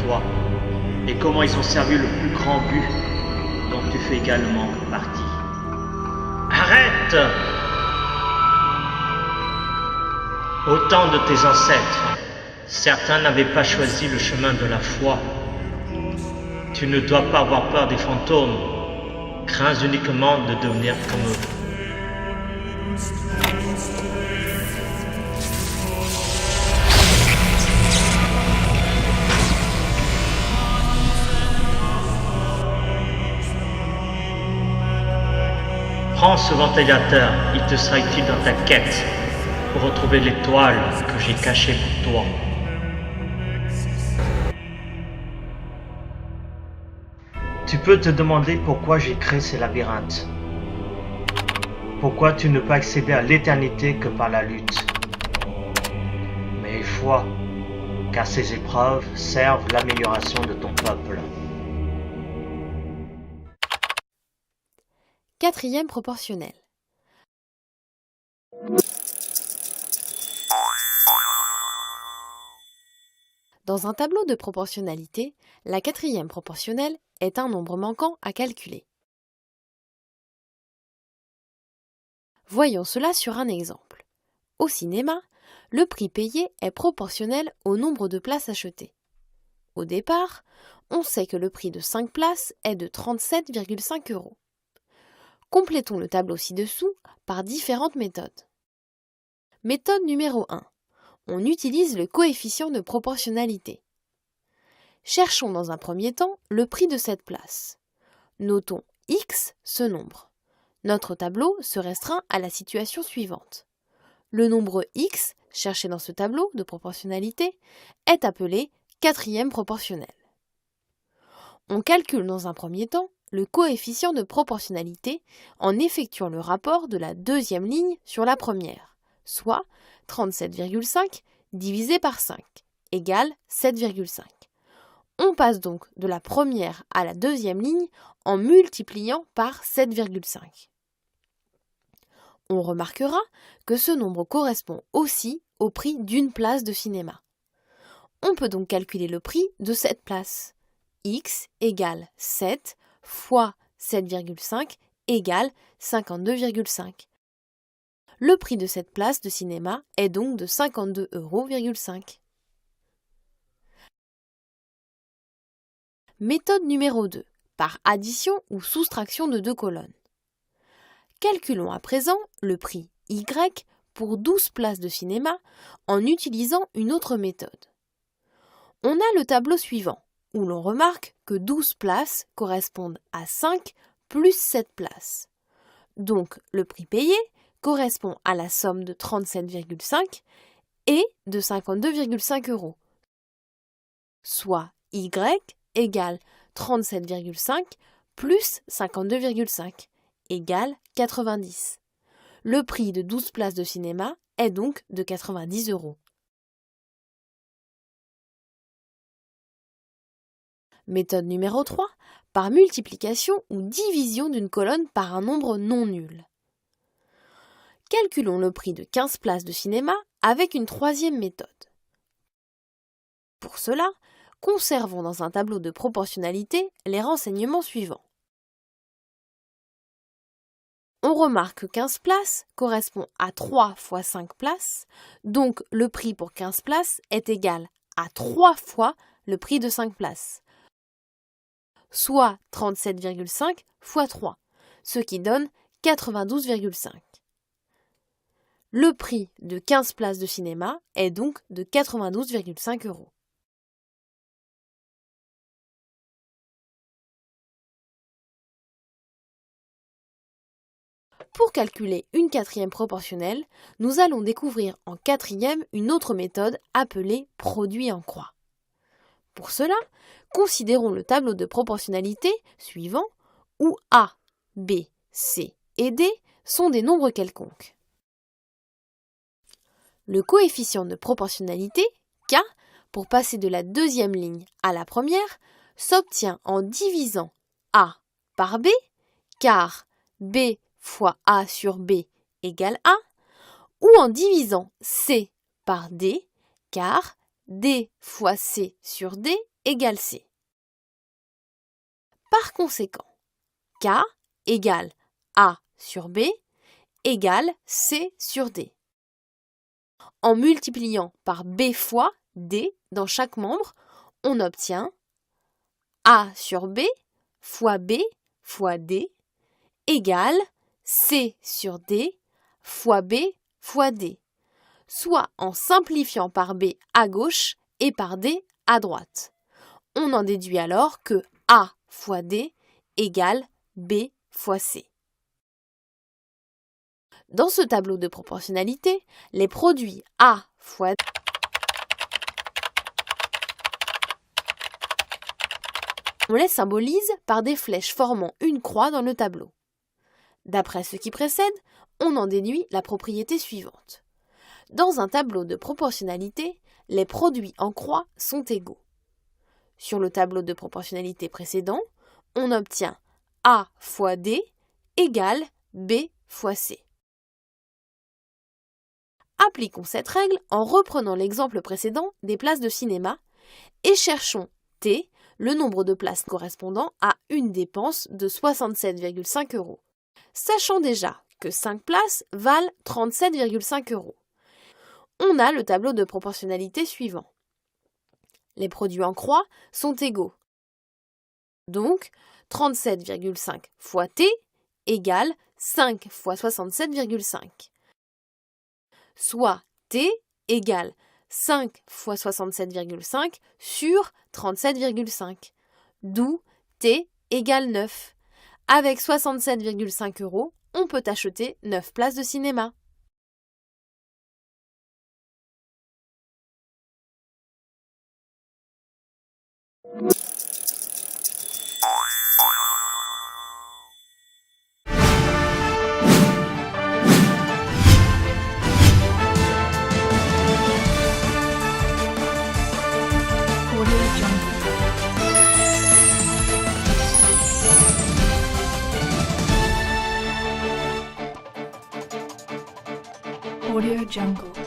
toi et comment ils ont servi le plus grand but dont tu fais également partie. Arrête! Au temps de tes ancêtres, certains n'avaient pas choisi le chemin de la foi. Tu ne dois pas avoir peur des fantômes, crains uniquement de devenir comme eux. Prends ce ventilateur, il te sera utile dans ta quête pour retrouver l'étoile que j'ai cachée pour toi. Tu peux te demander pourquoi j'ai créé ces labyrinthes. Pourquoi tu ne peux accéder à l'éternité que par la lutte. Mais il faut, car ces épreuves servent l'amélioration de ton peuple. Quatrième proportionnel. Dans un tableau de proportionnalité, la quatrième proportionnelle est un nombre manquant à calculer. Voyons cela sur un exemple. Au cinéma, le prix payé est proportionnel au nombre de places achetées. Au départ, on sait que le prix de 5 places est de 37,5 €. Complétons le tableau ci-dessous par différentes méthodes. Méthode numéro 1. On utilise le coefficient de proportionnalité. Cherchons dans un premier temps le prix de cette place. Notons x ce nombre. Notre tableau se restreint à la situation suivante. Le nombre x, cherché dans ce tableau de proportionnalité, est appelé quatrième proportionnel. On calcule dans un premier temps le coefficient de proportionnalité en effectuant le rapport de la deuxième ligne sur la première, soit 37,5 divisé par 5 égale 7,5. On passe donc de la première à la deuxième ligne en multipliant par 7,5. On remarquera que ce nombre correspond aussi au prix d'une place de cinéma. On peut donc calculer le prix de cette place. X égale 7 fois 7,5 égale 52,5. Le prix de cette place de cinéma est donc de 52,5 €. Méthode numéro 2, par addition ou soustraction de deux colonnes. Calculons à présent le prix Y pour 12 places de cinéma en utilisant une autre méthode. On a le tableau suivant, où l'on remarque que 12 places correspondent à 5 plus 7 places. Donc le prix payé correspond à la somme de 37,5 et de 52,5 €, soit Y égale 37,5 plus 52,5 égale 90. Le prix de 12 places de cinéma est donc de 90 €. Méthode numéro 3, par multiplication ou division d'une colonne par un nombre non nul. Calculons le prix de 15 places de cinéma avec une troisième méthode. Pour cela, conservons dans un tableau de proportionnalité les renseignements suivants. On remarque que 15 places correspond à 3 fois 5 places, donc le prix pour 15 places est égal à 3 fois le prix de 5 places, soit 37,5 fois 3, ce qui donne 92,5. Le prix de 15 places de cinéma est donc de 92,5 €. Pour calculer une quatrième proportionnelle, nous allons découvrir en quatrième une autre méthode appelée produit en croix. Pour cela, considérons le tableau de proportionnalité suivant où A, B, C et D sont des nombres quelconques. Le coefficient de proportionnalité, K, pour passer de la deuxième ligne à la première, s'obtient en divisant A par B, car B fois A sur B égale A, ou en divisant C par D, car D fois C sur D égale C. Par conséquent, K égale A sur B égale C sur D. En multipliant par B fois D dans chaque membre, on obtient A sur B fois D égale C sur D fois B fois D, soit en simplifiant par B à gauche et par D à droite. On en déduit alors que A fois D égale B fois C. Dans ce tableau de proportionnalité, les produits A fois D on les symbolise par des flèches formant une croix dans le tableau. D'après ce qui précède, on en déduit la propriété suivante. Dans un tableau de proportionnalité, les produits en croix sont égaux. Sur le tableau de proportionnalité précédent, on obtient A fois D égale B fois C. Appliquons cette règle en reprenant l'exemple précédent des places de cinéma et cherchons T, le nombre de places correspondant à une dépense de 67,5 €. Sachant déjà que 5 places valent 37,5 €. On a le tableau de proportionnalité suivant. Les produits en croix sont égaux. Donc, 37,5 fois T égale 5 fois 67,5. Soit T égale 5 fois 67,5 sur 37,5, d'où T égale 9. Avec 67,5 €, on peut acheter 9 places de cinéma. Audio Jungle.